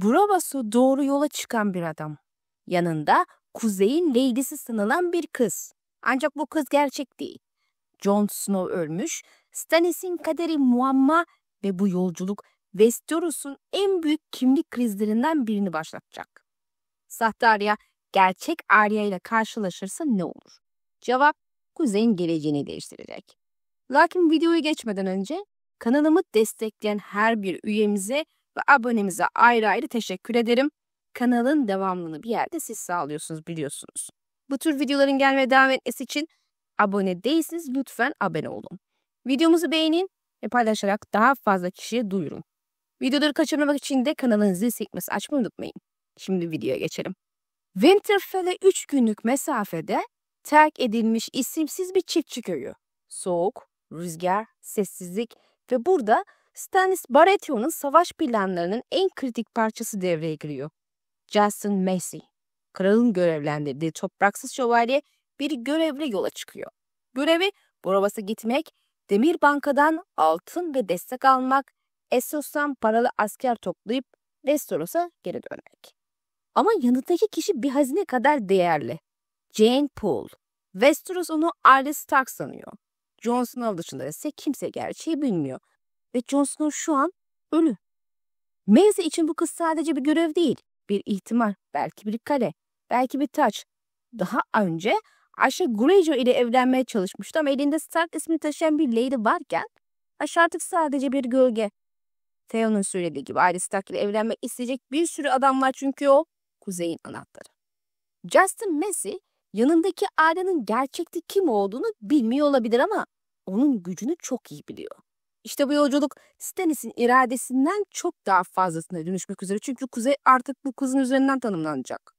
Bravos'a doğru yola çıkan bir adam. Yanında Kuzey'in Lady'si sanılan bir kız. Ancak bu kız gerçek değil. Jon Snow ölmüş, Stannis'in kaderi muamma ve bu yolculuk Westeros'un en büyük kimlik krizlerinden birini başlatacak. Sahte Arya gerçek Arya ile karşılaşırsa ne olur? Cevap Kuzey'in geleceğini değiştirecek. Lakin videoyu geçmeden önce kanalımı destekleyen her bir üyemize ve abonemize ayrı ayrı teşekkür ederim. Kanalın devamlılığını bir yerde siz sağlıyorsunuz biliyorsunuz. Bu tür videoların gelmeye devam etmesi için abone değilseniz lütfen abone olun. Videomuzu beğenin ve paylaşarak daha fazla kişiye duyurun. Videoları kaçırmamak için de kanalın zil sekmesi açmayı unutmayın. Şimdi videoya geçelim. Winterfell'e 3 günlük mesafede terk edilmiş isimsiz bir çiftçi köyü. Soğuk, rüzgar, sessizlik ve burada Stannis Baratheon'un savaş planlarının en kritik parçası devreye giriyor. Justin Macy, kralın görevlendirdiği topraksız şövalye bir görevle yola çıkıyor. Görevi Bravos'a gitmek, Demir Banka'dan altın ve destek almak, Essos'tan paralı asker toplayıp Westeros'a geri dönmek. Ama yanındaki kişi bir hazine kadar değerli. Jeyne Poole. Westeros onu Arya Stark sanıyor. Jon Snow dışında ise kimse gerçeği bilmiyor. Ve Jon Snow şu an ölü. Maisie için bu kız sadece bir görev değil. Bir ihtimal, belki bir kale, belki bir taç. Daha önce Asha Greyjoy ile evlenmeye çalışmıştı ama elinde Stark ismini taşıyan bir lady varken Asha artık sadece bir gölge. Theon'un söylediği gibi Arya Stark ile evlenmek isteyecek bir sürü adam var çünkü o Kuzey'in anahtarı. Justin Macy yanındaki Arya'nın gerçekte kim olduğunu bilmiyor olabilir ama onun gücünü çok iyi biliyor. İşte bu yolculuk Stannis'in iradesinden çok daha fazlasına dönüşmek üzere çünkü Kuzey artık bu kızın üzerinden tanımlanacak.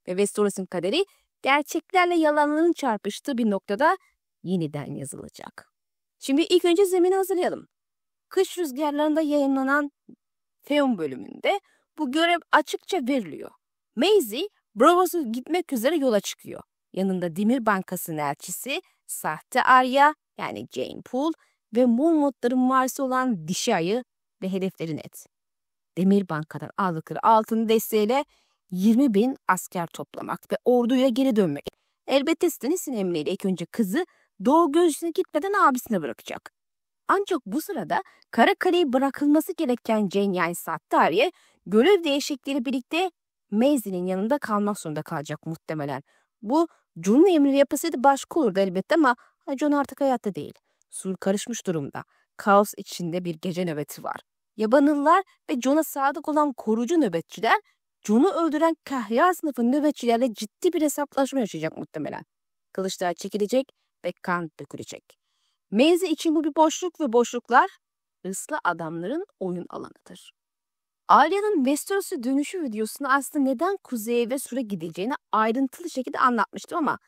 Ve Westeros'un kaderi gerçeklerle yalanların çarpıştığı bir noktada yeniden yazılacak. Şimdi ilk önce zemini hazırlayalım. Kış rüzgarlarında yayınlanan Theon bölümünde bu görev açıkça veriliyor. Maisie, Bravos'a gitmek üzere yola çıkıyor. Yanında Demir Bankası'nın elçisi, sahte Arya yani Jeyne Poole ve Mormontların varisi olan Dişi Ayı ve hedefleri net. Demir Banka'dan aldıkları altın desteğiyle 20.000 asker toplamak ve orduya geri dönmek. Elbette Stannis'in emriyle ilk önce kızı Doğu Gözcü'ne gitmeden abisine bırakacak. Ancak bu sırada Karakale'yi bırakılması gereken Jeyne yani sahte Arya görev değişikliğiyle birlikte Maisie'nin yanında kalmak zorunda kalacak muhtemelen. Bu Jon'un emriyle yapısıydı başka olurdu elbette ama Jon artık hayatta değil. Sur karışmış durumda. Kaos içinde bir gece nöbeti var. Yabanıllar ve Jon'a sadık olan korucu nöbetçiler Jon'u öldüren kahya sınıfı nöbetçilerle ciddi bir hesaplaşma yaşayacak muhtemelen. Kılıçlar çekilecek ve kan dökülecek. Maisie için bu bir boşluk ve boşluklar hırslı adamların oyun alanıdır. Arya'nın Westeros'a dönüşü videosunda aslında neden kuzeye ve Sur'a gideceğini ayrıntılı şekilde anlatmıştım ama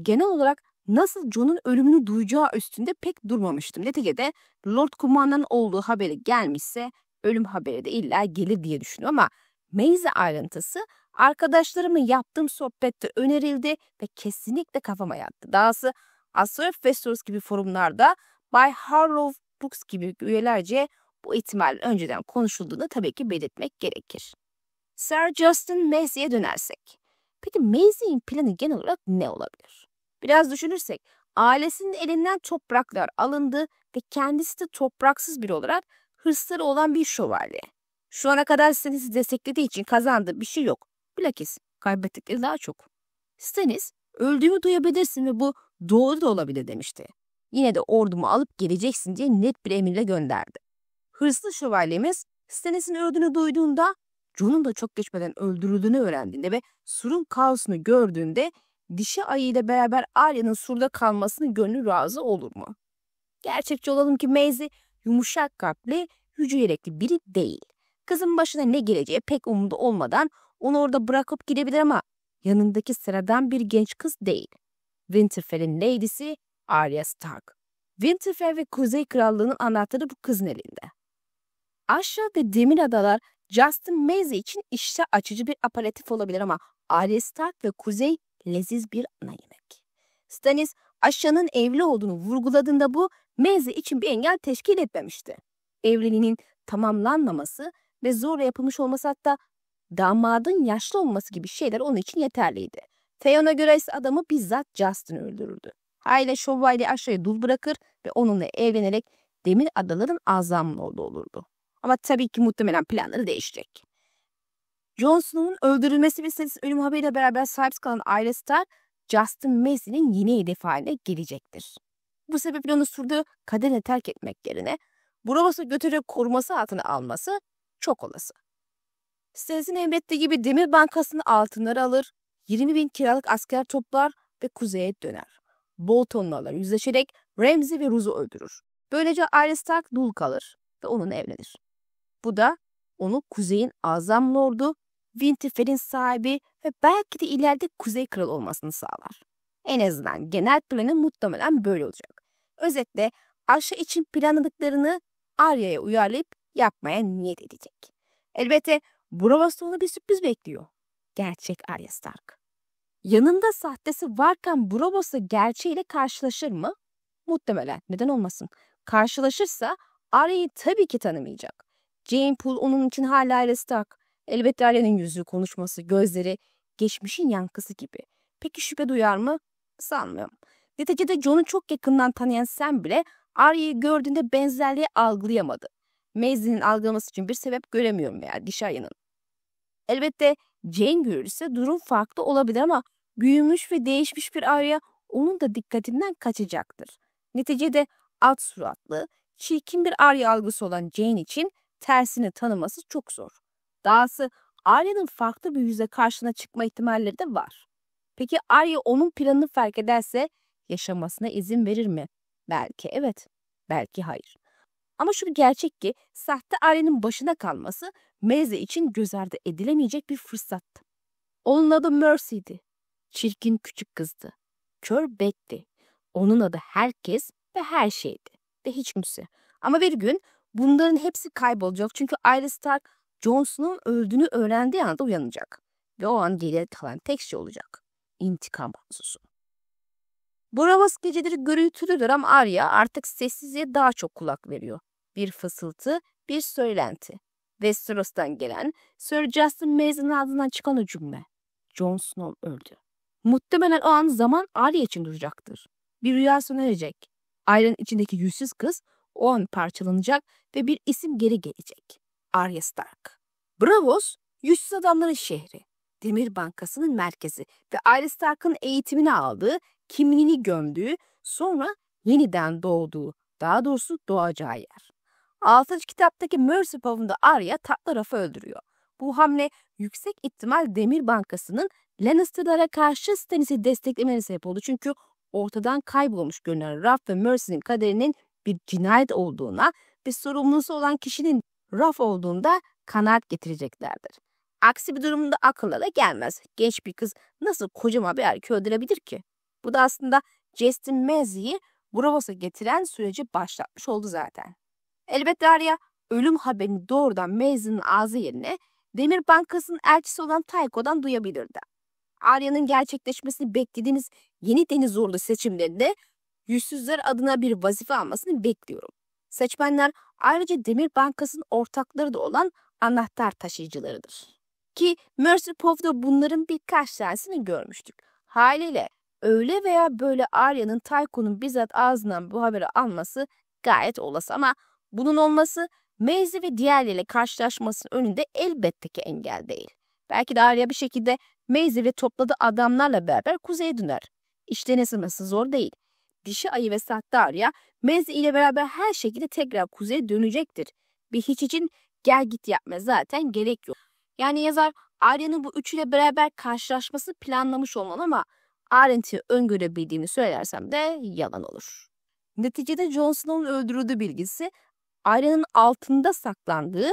genel olarak nasıl Jon'un ölümünü duyacağı üstünde pek durmamıştım. Neticede Lord Kumandan'ın olduğu haberi gelmişse ölüm haberi de illa gelir diye düşünüyorum ama Maisie ayrıntısı arkadaşlarımla yaptığım sohbette önerildi ve kesinlikle kafama yattı. Dahası Astrolog Westeros gibi forumlarda Bay Harlow Books gibi üyelerce bu ihtimal önceden konuşulduğunu tabii ki belirtmek gerekir. Sir Justin Macy'ye dönersek. Peki Macy'nin planı genel olarak ne olabilir? Biraz düşünürsek ailesinin elinden topraklar alındı ve kendisi de topraksız biri olarak hırsları olan bir şövalye. Şu ana kadar Stannis'i desteklediği için kazandığı bir şey yok. Bilakis kaybettikleri daha çok. Stannis öldüğümü duyabilirsin ve bu doğru da olabilir demişti. Yine de ordumu alıp geleceksin diye net bir emirle gönderdi. Hırslı şövalyemiz Stannis'in öldüğünü duyduğunda Jon'un da çok geçmeden öldürüldüğünü öğrendiğinde ve Sur'un kaosunu gördüğünde Dişi Ayı ile beraber Arya'nın Sur'da kalmasını gönlü razı olur mu? Gerçekçi olalım ki Maisie yumuşak kalpli, yüce yürekli biri değil. Kızın başına ne geleceği pek umurunda olmadan onu orada bırakıp gidebilir ama yanındaki sıradan bir genç kız değil. Winterfell'in lady'si Arya Stark. Winterfell ve Kuzey Krallığı'nın anahtarı bu kızın elinde. Asha ve Demir Adalar Justin Maisie için iştah açıcı bir aperatif olabilir ama Arya Stark ve Kuzey leziz bir ana yemek. Stannis Asha'nın evli olduğunu vurguladığında bu Maisie için bir engel teşkil etmemişti. Evliliğinin tamamlanmaması ve zorla yapılmış olması hatta damadın yaşlı olması gibi şeyler onun için yeterliydi. Theon'a göre ise adamı bizzat Justin öldürürdü. Aile şövalye aşağıya dul bırakır ve onunla evlenerek Demir Adaların Azamlıoğlu olurdu. Ama tabii ki muhtemelen planları değişecek. Jon Snow'un öldürülmesi ve Stannis'in ölüm haberiyle beraber sahip kalan aile Stark, Justin Mace'nin yeni hedef haline gelecektir. Bu sebeple onu sürdüğü kaderine terk etmek yerine Braavos'a götürüp koruması altına alması çok olası. Stannis'in emrettiği gibi Demir Bankası'nın altınları alır, 20.000 kiralık asker toplar ve kuzeye döner. Bolton'larla yüzleşerek Ramsay ve Rooz'u öldürür. Böylece Arya Stark dul kalır ve onunla evlenir. Bu da onu kuzeyin azam lordu, Winterfell'in sahibi ve belki de ileride Kuzey Kralı olmasını sağlar. En azından genel planı muhtemelen böyle olacak. Özetle Asha için planladıklarını Arya'ya uyarlayıp yapmaya niyet edecek. Elbette Braavos'ta onu bir sürpriz bekliyor. Gerçek Arya Stark. Yanında sahtesi varken Braavos'la gerçeğiyle karşılaşır mı? Muhtemelen. Neden olmasın? Karşılaşırsa Arya'yı tabii ki tanımayacak. Jeyne Poole onun için hala Arya Stark. Elbette Arya'nın yüzü, konuşması, gözleri geçmişin yankısı gibi. Peki şüphe duyar mı? Sanmıyorum. Neticede Jon'u çok yakından tanıyan Sam bile Arya'yı gördüğünde benzerliği algılayamadı. Maisie'nin algılaması için bir sebep göremiyorum veya Dişaya'nın. Elbette Jane görürse durum farklı olabilir ama büyümüş ve değişmiş bir Arya onun da dikkatinden kaçacaktır. Neticede alt suratlı, çirkin bir Arya algısı olan Jane için tersini tanıması çok zor. Dahası Arya'nın farklı bir yüze karşına çıkma ihtimalleri de var. Peki Arya onun planını fark ederse yaşamasına izin verir mi? Belki evet, belki hayır. Ama şu bir gerçek ki sahte Arya'nın başına kalması Maisie için göz ardı edilemeyecek bir fırsattı. Onun adı Mercy'di. Çirkin küçük kızdı. Kör Betty. Onun adı herkes ve her şeydi. Ve hiç kimse. Ama bir gün bunların hepsi kaybolacak çünkü Arya Stark Jon Snow'un öldüğünü öğrendiği anda uyanacak. Ve o an geriye kalan tek şey olacak. İntikam arzusu. Braavos geceleri gürültülüdür ama Arya artık sessizliğe daha çok kulak veriyor. Bir fısıltı, bir söylenti. Westeros'tan gelen Sir Justin Mace'in ağzından çıkan o cümle. Jon Snow öldü. Muhtemelen o an zaman Arya için duracaktır. Bir rüya sona erecek. Arya'nın içindeki yüzsüz kız o an parçalanacak ve bir isim geri gelecek. Arya Stark. Braavos, yüzsüz adamların şehri. Demir Bankası'nın merkezi ve Arya Stark'ın eğitimini aldığı, kimliğini gömdüğü, sonra yeniden doğduğu, daha doğrusu doğacağı yer. 6. kitaptaki Mercy Pav'ında Arya tatlı Ruff'ı öldürüyor. Bu hamle yüksek ihtimal Demir Bankası'nın Lannister'lara karşı Stannis'i desteklemene sebep oldu. Çünkü ortadan kaybolmuş görünen Ruff ve Mercy'nin kaderinin bir cinayet olduğuna ve sorumlusu olan kişinin Ruff olduğunda kanaat getireceklerdir. Aksi bir durumda akıllara gelmez. Genç bir kız nasıl kocaman bir erkeği öldürebilir ki? Bu da aslında Justin Mace'yi Braavos'a getiren süreci başlatmış oldu zaten. Elbette Arya ölüm haberini doğrudan Mace'nin ağzı yerine Demir Bankası'nın elçisi olan Tycho'dan duyabilirdi. Arya'nın gerçekleşmesini beklediğiniz yeni deniz ordu seçimlerinde yüzsüzler adına bir vazife almasını bekliyorum. Seçmenler ayrıca Demir Bankası'nın ortakları da olan anahtar taşıyıcılarıdır. Ki Mercy Pov'da bunların birkaç tanesini görmüştük. Haliyle öyle veya böyle Arya'nın Tycho'nun bizzat ağzından bu haberi alması gayet olası ama bunun olması Maisie ve diğerleriyle karşılaşmasının önünde elbette ki engel değil. Belki de Arya bir şekilde Maisie ve topladığı adamlarla beraber kuzeye döner. İşte neslemesi zor değil. Dişi ayı ve sahte Arya Maisie ile beraber her şekilde tekrar kuzeye dönecektir. Bir hiç için gel git yapma zaten gerek yok. Yani yazar Arya'nın bu üçüyle beraber karşılaşması planlamış olmalı ama ayrıntıyı öngörebildiğini söylersem de yalan olur. Neticede Jon Snow'un öldürüldüğü bilgisi Arya'nın altında saklandığı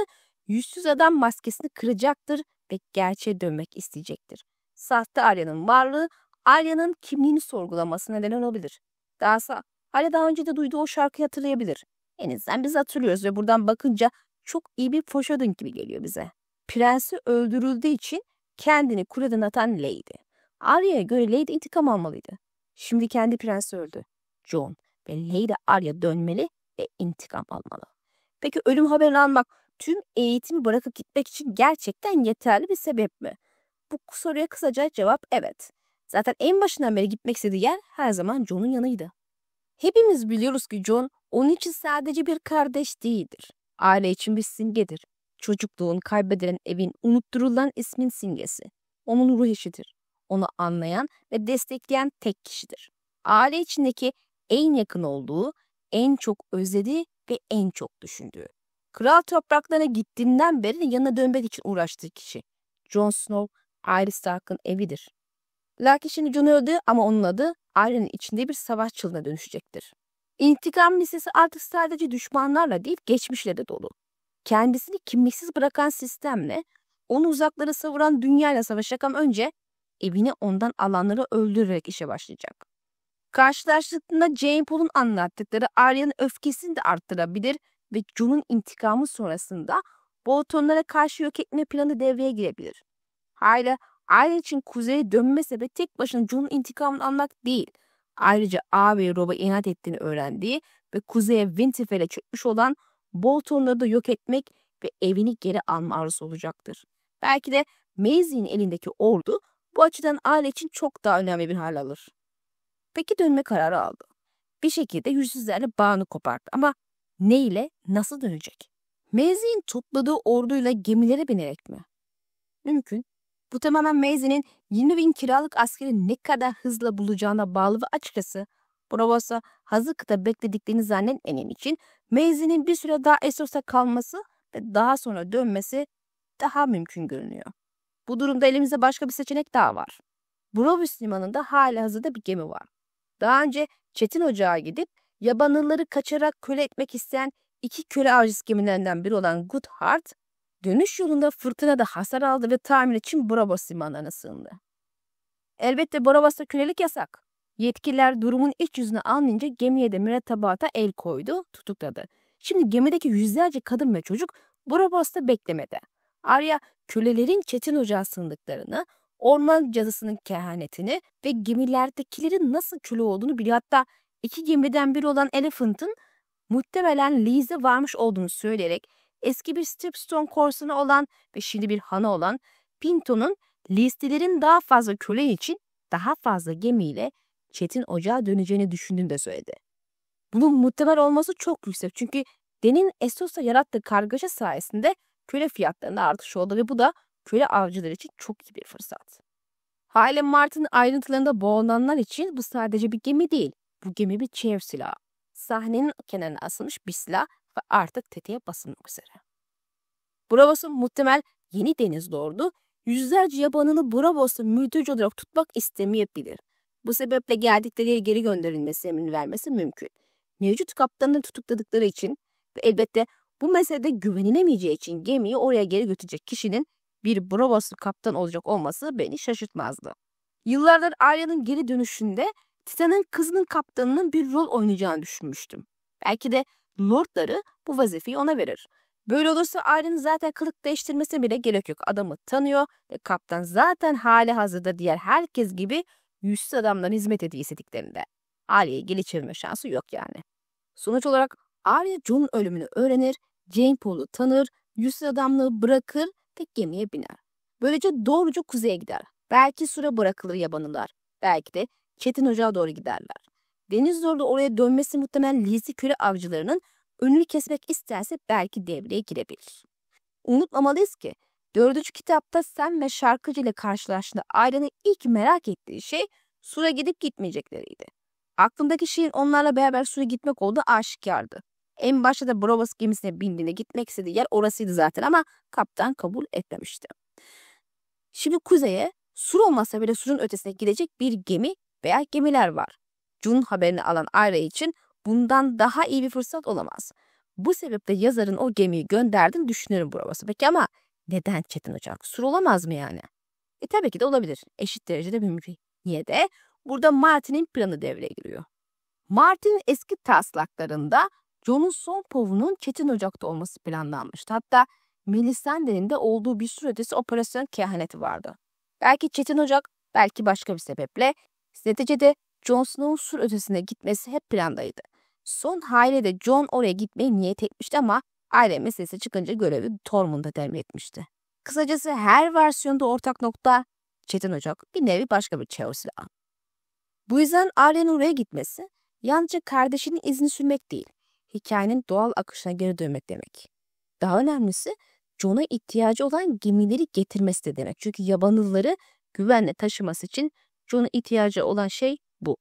yüzsüz adam maskesini kıracaktır ve gerçeğe dönmek isteyecektir. Sahte Arya'nın varlığı Arya'nın kimliğini sorgulamasına neden olabilir. Dahası Arya daha önce de duyduğu o şarkıyı hatırlayabilir. En azından biz hatırlıyoruz ve buradan bakınca çok iyi bir foreshadowing gibi geliyor bize. Prensi öldürüldüğü için kendini kuleden atan Lady. Arya'ya göre Lady intikam almalıydı. Şimdi kendi prensi öldü. Jon ve Lady Arya dönmeli ve intikam almalı. Peki ölüm haberini almak tüm eğitimi bırakıp gitmek için gerçekten yeterli bir sebep mi? Bu soruya kısaca cevap evet. Zaten en başından beri gitmek istediği yer her zaman Jon'un yanıydı. Hepimiz biliyoruz ki Jon onun için sadece bir kardeş değildir. Aile için bir simgedir. Çocukluğun, kaybedilen evin, unutturulan ismin simgesi. Onun ruh eşidir. Onu anlayan ve destekleyen tek kişidir. Aile içindeki en yakın olduğu, en çok özlediği ve en çok düşündüğü. Kral topraklarına gittiğinden beri yanına dönmek için uğraştığı kişi. Jon Snow, Arya Stark'ın evidir. Lakin şimdi Jon öldü ama onun adı ailenin içinde bir savaş çığlığına dönüşecektir. İntikam listesi artık sadece düşmanlarla değil geçmişle de dolu. Kendisini kimliksiz bırakan sistemle, onu uzaklara savuran dünyayla savaşacak ama önce evini ondan alanları öldürerek işe başlayacak. Karşılaştığında Jeyne Paul'un anlattıkları Arya'nın öfkesini de arttırabilir ve Jon'un intikamı sonrasında Boltonlara karşı yok etme planı devreye girebilir. Hala Arya için kuzeye dönme sebebi tek başına Jon'un intikamını almak değil. Ayrıca ağabeyi Robb'a inat ettiğini öğrendiği ve kuzeye Winterfell'e çökmüş olan Boltonları da yok etmek ve evini geri alma arzusu olacaktır. Belki de Maisy'nin elindeki ordu bu açıdan Arya için çok daha önemli bir hal alır. Peki dönme kararı aldı. Bir şekilde yüzsüzlerle bağını koparttı ama ne ile nasıl dönecek? Maisy'nin topladığı orduyla gemilere binerek mi? Mümkün. Bu tamamen Maisy'nin 20.000 kiralık askeri ne kadar hızla bulacağına bağlı ve açıkçası Braavos'a hazır kıta beklediklerini zannetmenim için Maisy'nin bir süre daha Essos'ta kalması ve daha sonra dönmesi daha mümkün görünüyor. Bu durumda elimizde başka bir seçenek daha var. Braavos limanında halihazırda bir gemi var. Daha önce Çetin Ocağı gidip yabanılları kaçarak köle etmek isteyen 2 köle avcısı gemilerinden biri olan Goodhart, dönüş yolunda fırtınada hasar aldı ve tamir için Braavos limanlarına sığındı. Elbette Braavos'ta kölelik yasak. Yetkililer durumun iç yüzünü anlayınca gemiye de mürettebata el koydu, tutukladı. Şimdi gemideki yüzlerce kadın ve çocuk Braavos'ta beklemede. Arya kölelerin Çetin Ocağı sığındıklarını, orman cadısının kehanetini ve gemilerdekilerin nasıl köle olduğunu biliyor. Hatta 2 gemiden biri olan Elephant'ın muhtemelen Lee'se varmış olduğunu söyleyerek eski bir Stripstone korsanı olan ve şimdi bir hanı olan Pinto'nun listelerin daha fazla köle için daha fazla gemiyle Çetin Ocağı döneceğini düşündüğünü de söyledi. Bunun muhtemel olması çok yüksek çünkü Den'in Essos'ta yarattığı kargaşa sayesinde köle fiyatlarında artış oldu ve bu da köle avcılar için çok iyi bir fırsat. Hale Martin'in ayrıntılarında boğulanlar için bu sadece bir gemi değil, bu gemi bir çev silahı. Sahnenin kenarına asılmış bir silah ve artık tetiğe basılmak üzere. Braavos'un muhtemel yeni deniz lordu, yüzlerce yabanını Braavos'ta mülteci olarak tutmak istemeyebilir. Bu sebeple geldikleri yere geri gönderilmesi emrini vermesi mümkün. Mevcut kaptanını tutukladıkları için ve elbette bu meselede güvenilemeyeceği için gemiyi oraya geri götürecek kişinin bir Braavos'lu kaptan olacak olması beni şaşırtmazdı. Yıllardır Arya'nın geri dönüşünde Titan'ın kızının kaptanının bir rol oynayacağını düşünmüştüm. Belki de lordları bu vazifeyi ona verir. Böyle olursa Arya'nın zaten kılık değiştirmesine bile gerek yok. Adamı tanıyor ve kaptan zaten hali hazırda diğer herkes gibi yüzsüz adamların hizmet ediyor istediklerinde. Arya'yı geri çevirme şansı yok yani. Sonuç olarak Arya Jon'un ölümünü öğrenir, Jeyne Paul'u tanır, yüzsüz adamlığı bırakır, tek gemiye biner. Böylece doğruca kuzeye gider. Belki süre bırakılır yabanılar. Belki de Çetin Ocağı doğru giderler. Deniz Lord'u oraya dönmesi muhtemelen Lee'si köle avcılarının önünü kesmek isterse belki devreye girebilir. Unutmamalıyız ki 4. kitapta Sam ve Şarkıcı ile karşılaştığında Arya'nın ilk merak ettiği şey Sur'a gidip gitmeyecekleriydi. Aklındaki şeyin onlarla beraber Sur'a gitmek olduğu aşikardı. En başta da Braavos gemisine bindiğinde gitmek istediği yer orasıydı zaten ama kaptan kabul etmemişti. Şimdi kuzeye Sur olmasa bile Sur'un ötesine gidecek bir gemi veya gemiler var. Jon'un haberini alan Arya için bundan daha iyi bir fırsat olamaz. Bu sebeple yazarın o gemiyi gönderdiğini düşünüyorum Braavos'a. Peki ama neden Çetin Ocağı? Sur olamaz mı yani? Tabii ki de olabilir. Eşit derecede mümkün. Niye de? Burada Martin'in planı devreye giriyor. Martin'in eski taslaklarında Jon'un son povunun Çetin Ocak'ta olması planlanmıştı. Hatta Melisandre'nin de olduğu bir süre ötesi operasyon kehaneti vardı. Belki Çetin Ocak, belki başka bir sebeple. Neticede Jon Snow'un sur ötesine gitmesi hep plandaydı. Son haliyle de Jon oraya gitmeyi niyet etmişti ama Aile meselesi çıkınca görevi Tormund'a devretmişti. Kısacası her versiyonda ortak nokta Çetin Ocak bir nevi başka bir çevre silahı. Bu yüzden Arya'nın oraya gitmesi yalnızca kardeşinin izini sürmek değil, hikayenin doğal akışına geri dönmek demek. Daha önemlisi Jon'a ihtiyacı olan gemileri getirmesi de demek. Çünkü yabanılları güvenle taşıması için Jon'a ihtiyacı olan şey bu.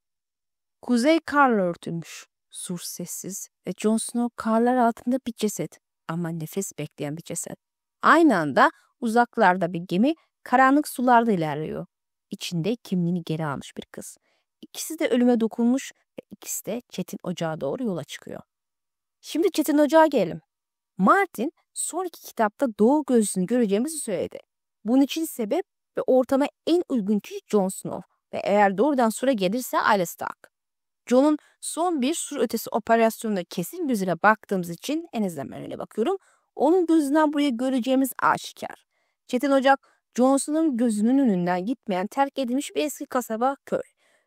Kuzey karla örtülmüş, sur sessiz ve Jon Snow karlar altında bir ceset ama nefes bekleyen bir ceset. Aynı anda uzaklarda bir gemi karanlık sularda ilerliyor. İçinde kimliğini geri almış bir kız. İkisi de ölüme dokunmuş ve ikisi de Çetin Ocağı doğru yola çıkıyor. Şimdi Çetin Ocağı gelelim. Martin sonraki kitapta Doğu Gözcüsünü göreceğimizi söyledi. Bunun için sebep ve ortama en uygun kişi Jon Snow ve eğer doğrudan Sur'a gelirse Arya Stark. Jon'un son bir Sur ötesi operasyonuna kesin gözüyle baktığımız için en azından ben öyle bakıyorum. Onun gözünden buraya göreceğimiz aşikar. Çetin Ocak, Jon Snow'un gözünün önünden gitmeyen terk edilmiş bir eski kasaba köy.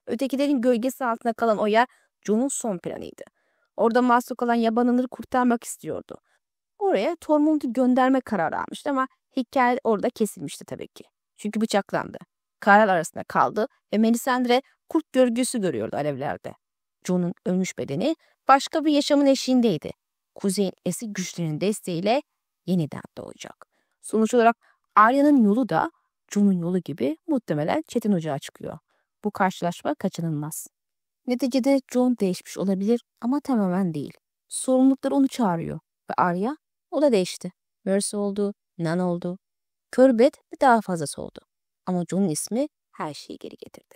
Ötekilerin gölgesi altında kalan o yer Jon'un son planıydı. Orada mahsur kalan yabanıları kurtarmak istiyordu. Oraya Tormund'u gönderme kararı almıştı ama hikaye orada kesilmişti tabii ki. Çünkü bıçaklandı. Karlar arasında kaldı ve Melisandre kurt gölgesi görüyordu alevlerde. Jon'un ölmüş bedeni başka bir yaşamın eşiğindeydi. Kuzey'in eski güçlerinin desteğiyle yeniden doğacak. Sonuç olarak Arya'nın yolu da Jon'un yolu gibi muhtemelen Çetin Ocağı çıkıyor. Bu karşılaşma kaçınılmaz. Neticede Jon değişmiş olabilir ama tamamen değil. Sorumluluklar onu çağırıyor ve Arya o da değişti. Mercy oldu, Nan oldu. Körbet ve daha fazlası oldu. Ama Jon'un ismi her şeyi geri getirdi.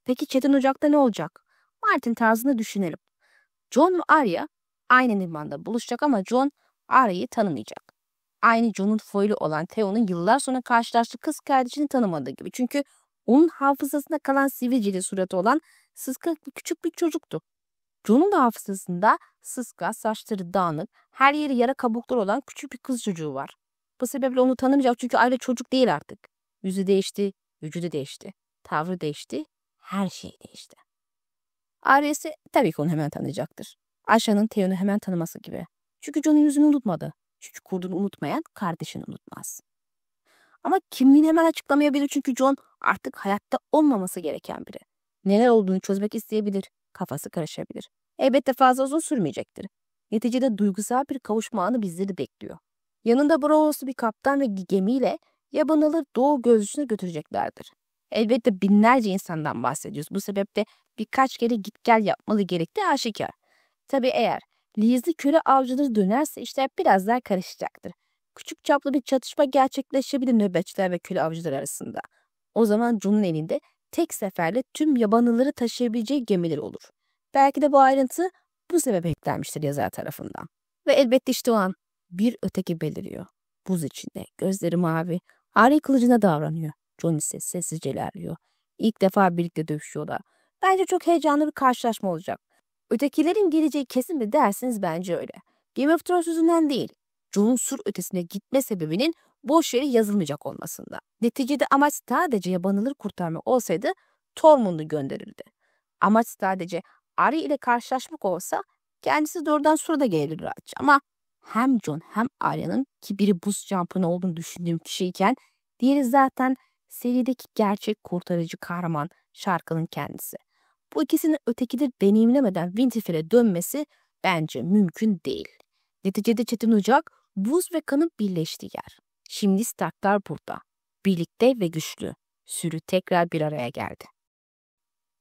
Peki Çetin Ocak'ta ne olacak? Martin tarzını düşünelim. Jon ve Arya aynı limanda buluşacak ama Jon Arya'yı tanımayacak. Aynı Jon'un foili olan Theon'un yıllar sonra karşılaştığı kız kardeşini tanımadığı gibi. Çünkü onun hafızasında kalan sivilceli suratı olan sıska küçük bir çocuktu. Jon'un da hafızasında sıska, saçları dağınık, her yeri yara kabuklar olan küçük bir kız çocuğu var. Bu sebeple onu tanımayacak çünkü aile çocuk değil artık. Yüzü değişti, vücudu değişti, tavrı değişti, her şey değişti. Arya ise tabii ki onu hemen tanıyacaktır. Arya'nın Theon'u hemen tanıması gibi. Çünkü Jon'un yüzünü unutmadı. Çünkü kurdunu unutmayan kardeşini unutmaz. Ama kimliğini hemen açıklamayabilir çünkü Jon artık hayatta olmaması gereken biri. Neler olduğunu çözmek isteyebilir, kafası karışabilir. Elbette fazla uzun sürmeyecektir. Neticede duygusal bir kavuşma anı bizleri bekliyor. Yanında Braavos'lu bir kaptan ve gemiyle yabanıları Doğu Gözcüsü'ne götüreceklerdir. Elbette binlerce insandan bahsediyoruz. Bu sebeple birkaç kere git gel yapmalı gerektiği aşikar. Tabii eğer Lizli köle avcıları dönerse işler biraz daha karışacaktır. Küçük çaplı bir çatışma gerçekleşebilir nöbetçiler ve köle avcılar arasında. O zaman Jon'un elinde tek seferde tüm yabanıları taşıyabileceği gemiler olur. Belki de bu ayrıntı bu sebeple eklenmiştir yazar tarafından. Ve elbette işte o an bir öteki beliriyor. Buz içinde, gözleri mavi, Arya kılıcına davranıyor. Jon ise sessizce ilerliyor. İlk defa birlikte dövüşüyorlar. Bence çok heyecanlı bir karşılaşma olacak. Ötekilerin geleceği kesin mi derseniz bence öyle. Game of Thrones yüzünden değil. Jon'un sur ötesine gitme sebebinin boş yere yazılmayacak olmasında. Neticede amaç sadece yabanıları kurtarmak olsaydı Tormund'u gönderirdi. Amaç sadece Arya ile karşılaşmak olsa kendisi doğrudan surda gelir rahatça. Ama hem Jon hem Arya'nın ki biri buz şampiyonu olduğunu düşündüğüm kişiyken diğeri zaten serideki gerçek kurtarıcı kahraman Shark'ın kendisi. Bu ikisinin ötekileri deneyimlemeden Winterfell'e dönmesi bence mümkün değil. Neticede Çetin Ocak buz ve kanın birleştiği yer. Şimdi Starklar burada. Birlikte ve güçlü. Sürü tekrar bir araya geldi.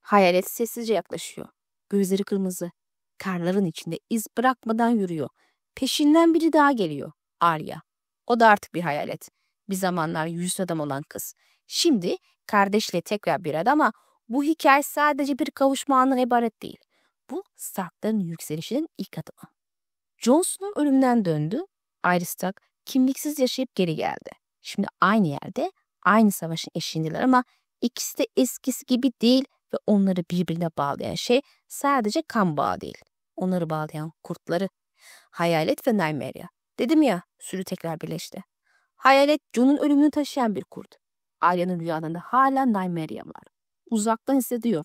Hayalet sessizce yaklaşıyor. Gözleri kırmızı. Karların içinde iz bırakmadan yürüyor. Peşinden biri daha geliyor. Arya. O da artık bir hayalet. Bir zamanlar 100 adam olan kız. Şimdi kardeşle tekrar bir arada ama bu hikaye sadece bir kavuşma anından ibaret değil. Bu Stark'ların yükselişinin ilk adımı. Jon Snow ölümden döndü. Arya Stark kimliksiz yaşayıp geri geldi. Şimdi aynı yerde, aynı savaşın eşiğindeler ama ikisi de eskisi gibi değil ve onları birbirine bağlayan şey sadece kan bağı değil. Onları bağlayan kurtları. Hayalet ve Nymeria. Dedim ya, sürü tekrar birleşti. Hayalet Jon'un ölümünü taşıyan bir kurt. Arya'nın rüyalarında hala Nymeria var. Uzaktan hissediyor.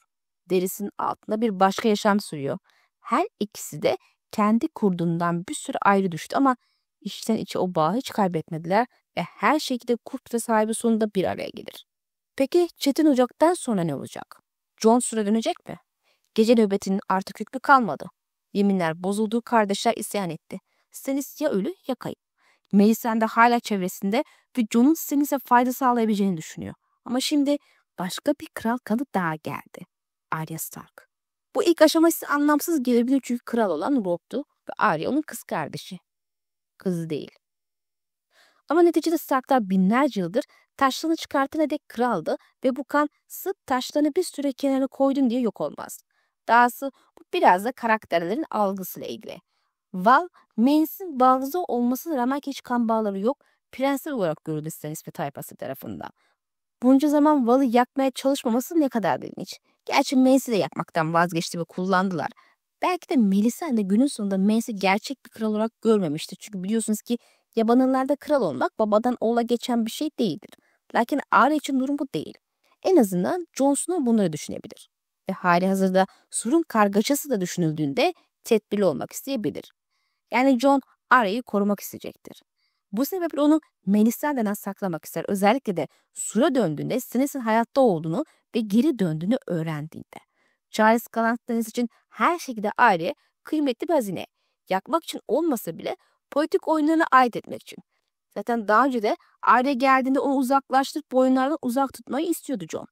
Derisinin altında bir başka yaşam sürüyor. Her ikisi de kendi kurdundan bir süre ayrı düştü ama İçten içe o bağı hiç kaybetmediler ve her şekilde kurt sahibi sonunda bir araya gelir. Peki Çetin Ocak'tan sonra ne olacak? Jon Snow dönecek mi? Gece nöbetinin artık hükmü kalmadı. Yeminler bozulduğu kardeşler isyan etti. Stannis ya ölü ya kayıp. Melisandre hala çevresinde ve Jon'un Stannis'e fayda sağlayabileceğini düşünüyor. Ama şimdi başka bir kral kanı daha geldi. Arya Stark. Bu ilk aşaması anlamsız gelebilir çünkü kral olan Robb'tu ve Arya onun kız kardeşi. Kızı değil. Ama neticede Starklar binlerce yıldır taşlarını çıkartana dek kraldı ve bu kan sırf taşlarını bir süre kenara koydum diye yok olmaz. Dahası bu biraz da karakterlerin algısıyla ilgili. Val, Mace'in bağlısı olmasına rağmen hiç kan bağları yok, prensler olarak görüldü Stannis ve tayfası tarafından. Bunca zaman Val'ı yakmaya çalışmaması ne kadar ilginç. Gerçi Mace'i de yakmaktan vazgeçti ve kullandılar. Belki de Melisandre günün sonunda Mace'i gerçek bir kral olarak görmemiştir. Çünkü biliyorsunuz ki yabanıllarda kral olmak babadan oğula geçen bir şey değildir. Lakin Arya için durum bu değil. En azından Jon Snow bunları düşünebilir. Ve halihazırda Sur'un kargaşası da düşünüldüğünde tedbirli olmak isteyebilir. Yani Jon Arya'yı korumak isteyecektir. Bu sebeple onu Melisandre'den saklamak ister. Özellikle de Sur'a döndüğünde Stannis'in hayatta olduğunu ve geri döndüğünü öğrendiğinde. Charles kalan Stannis için her şekilde Arya'ya kıymetli bir hazine. Yakmak için olmasa bile politik oyunlarına ait etmek için. Zaten daha önce de Arya geldiğinde onu uzaklaştırıp bu oyunlardan uzak tutmayı istiyordu Jon.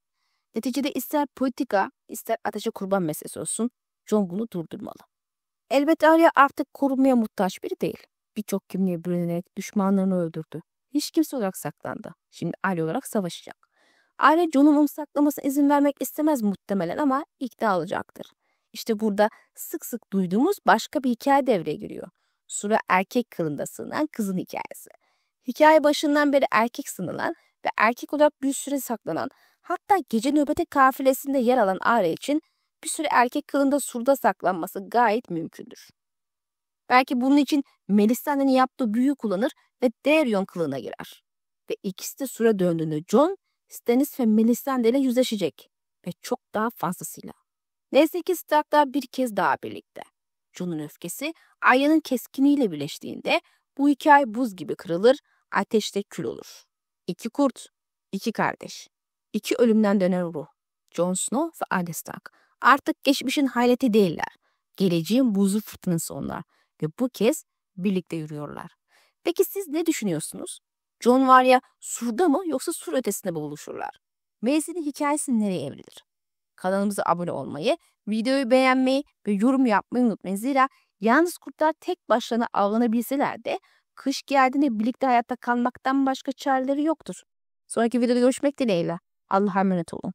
Neticede ister politika ister ateşe kurban meselesi olsun Jon bunu durdurmalı. Elbette Arya artık korunmaya muhtaç biri değil. Birçok kimliğe bürünerek düşmanlarını öldürdü. Hiç kimse olarak saklandı. Şimdi Arya olarak savaşacak. Arya Jon'un onu saklamasına izin vermek istemez muhtemelen ama ikna olacaktır. İşte burada sık sık duyduğumuz başka bir hikaye devreye giriyor. Sur'a erkek kılığında sığınan kızın hikayesi. Hikaye başından beri erkek sınılan ve erkek olarak bir süre saklanan, hatta gece nöbete kafilesinde yer alan Arya için bir süre erkek kılığında Sur'da saklanması gayet mümkündür. Belki bunun için Melisandre'nin yaptığı büyüyü kullanır ve Daeron kılığına girer. Ve ikisi de Sur'a döndüğünde Jon, Stannis ve Melisandre ile yüzleşecek ve çok daha fazlasıyla. Neyse ki Starklar bir kez daha birlikte. Jon'un öfkesi Arya'nın keskinliğiyle birleştiğinde bu hikaye buz gibi kırılır, ateşte kül olur. İki kurt, iki kardeş, iki ölümden dönen ruh. Jon Snow ve Arya Stark artık geçmişin hayleti değiller. Geleceğin buzlu fırtınası onlar ve bu kez birlikte yürüyorlar. Peki siz ne düşünüyorsunuz? Jon var ya Sur'da mı yoksa Sur ötesinde mi buluşurlar? Mace'nin hikayesi nereye evrilir? Kanalımıza abone olmayı, videoyu beğenmeyi ve yorum yapmayı unutmayın. Zira yalnız kurtlar tek başlarına avlanabilseler de kış geldiğinde birlikte hayatta kalmaktan başka çareleri yoktur. Sonraki videoda görüşmek dileğiyle. Allah'a emanet olun.